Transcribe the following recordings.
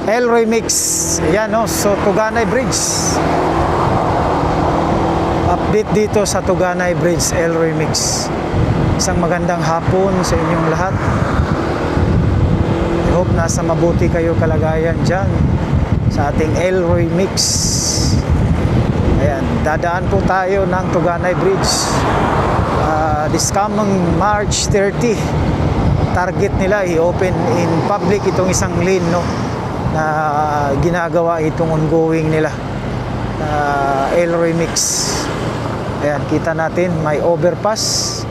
Elroy Mix. Ayan, no? So Tuganay Bridge. Update dito sa Tuganay Bridge, Elroy Mix. Isang magandang hapon sa inyong lahat. I hope nasa mabuti kayo kalagayan dyan sa ating Elroy Mix. Ayan, dadaan po tayo ng Tuganay Bridge this coming March 30. Target nila i-open in public itong isang lane, no, na ginagawa itong ongoing nila Elroy Mix. Ayan, kita natin may overpass.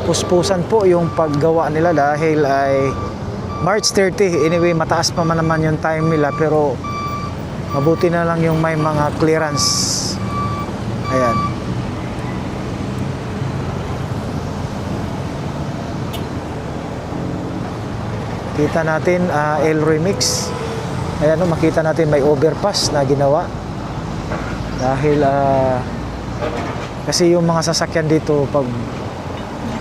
Puspusan po yung paggawa nila dahil ay March 30. Anyway, mataas pa man naman yung time nila, pero mabuti na lang yung may mga clearance. Ayan. Kita natin Elroy Mix. Ayan, makita natin may overpass na ginawa. Dahil kasi yung mga sasakyan dito, pag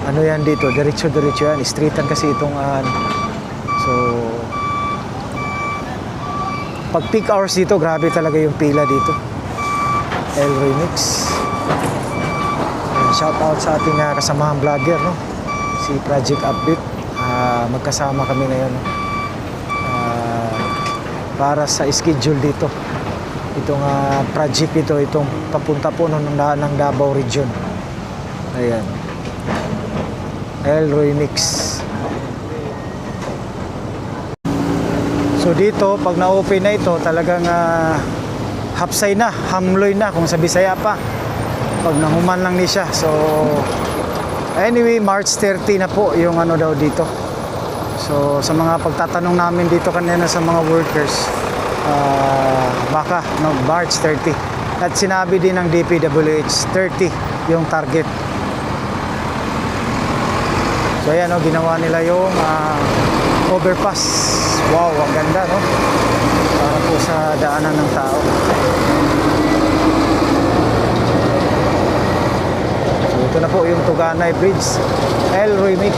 ano yan dito, diretso-diretso yan, streetan kasi itong so pag peak hours dito, grabe talaga yung pila dito. Elroy Mix. Shout out sa ating kasamahang vlogger, no, si Project Update. Magkasama kami ngayon, no, para sa schedule dito. Itong project ito, itong papunta po ng Davao Region. Ayan, Elroy Mix. So dito, pag na-open na ito, talagang hapsay na, hamloy na kung sa Bisaya pa. Pag nahuman lang ni siya. So anyway, March 30 na po yung ano daw dito. So sa mga pagtatanong namin dito kanina sa mga workers, baka no, March 30. At sinabi din ng DPWH 30 yung target. So ayan, no, ginawa nila yung overpass. Wow, ang ganda, no? Para po sa daanan ng tao. So ito na po yung Tuganay Bridge, Elroy Mix.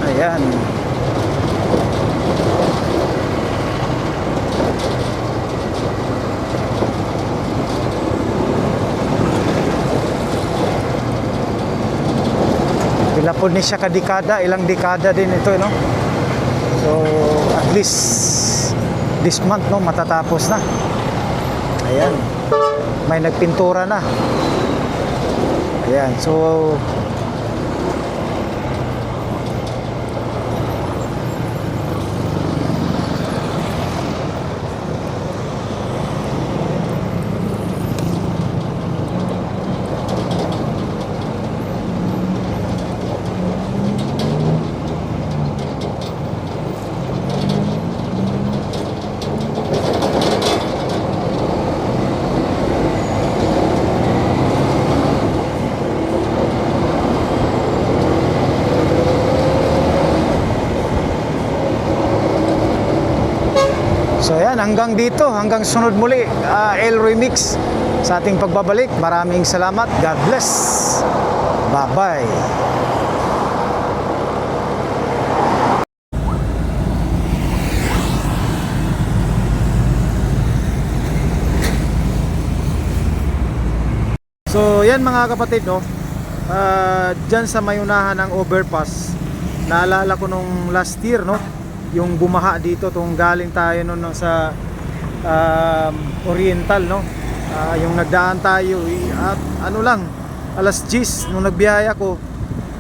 Ayan. Pilapod ni siya kadekada, ilang dekada din ito, no? So at least this month, no, matatapos na. Ayan, may nagpintura na. Ayan, so ayan, hanggang dito, hanggang sunod muli, Elroy Mix sa ating pagbabalik. Maraming salamat. God bless. Bye-bye. So yan mga kapatid, no, dyan sa mayunahan ng overpass, naalala ko nung last year, no, yung bumaha dito, tung galing tayo noon sa Oriental, no, yung nagdaan tayo at ano lang, alas 10 nung nagbiyaya ko,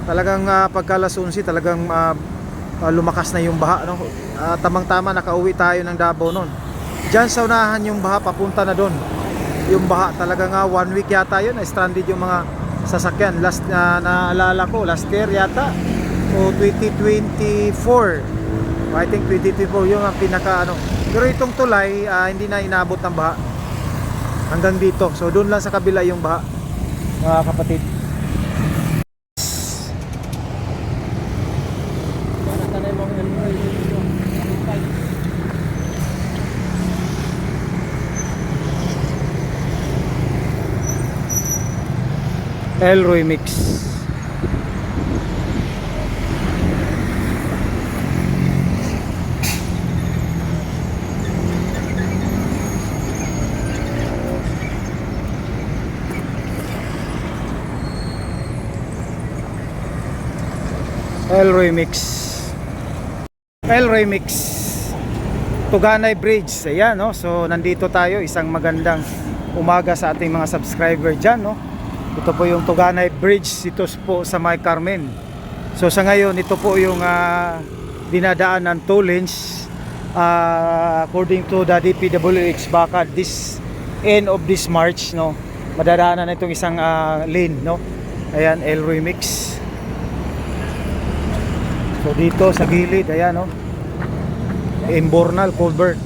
talagang pagka alas 11 talagang lumakas na yung baha, no. Tamang-tama nakauwi tayo ng Davao noon. Diyan sa unahan yung baha, papunta na doon yung baha, talagang 1 week yata yun, stranded yung mga sasakyan. Last naalala ko, last year yata o 2024, I think 2024 yung pinaka ano. Pero itong tulay, hindi na inabot ng baha hanggang dito. So doon lang sa kabila yung baha, mga kapatid. Elroy Mix. Elroy Mix. Elroy Mix. Tuganay Bridge. Ayan, no? So nandito tayo, isang magandang umaga sa ating mga subscriber dyan, no? Ito po yung Tuganay Bridge, ito po sa May Carmen. So sa ngayon, ito po yung dinadaan ng toll lanes, according to the DPWH. Baka this end of this March, no, madadaanan na itong isang lane, no? Ayan, Elroy Mix. So dito sa gilid, ayan, no, Imbornal, Colbert.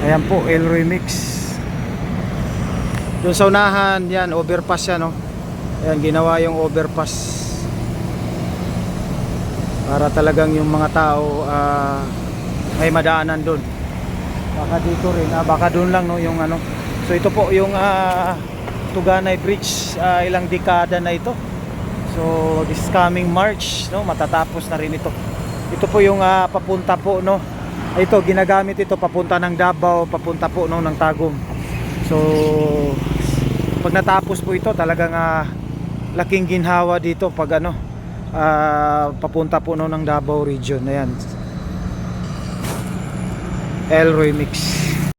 Ayan po, Elroy Mix. Doon sa unahan, yan, overpass yan, no? Ayan, ginawa yung overpass para talagang yung mga tao may madaanan doon. Baka dito rin, baka doon lang, no, yung ano. So ito po yung Tuganay Bridge, ilang dekada na ito. So this coming March, no, matatapos na rin ito. Ito po yung papunta po, no. Ito ginagamit ito papunta ng Davao, papunta po, no, ng Tagum. So pag natapos po ito, talagang laking ginhawa dito pag ano, papunta po, no, ng Davao region. Ayan, Elroy Mix.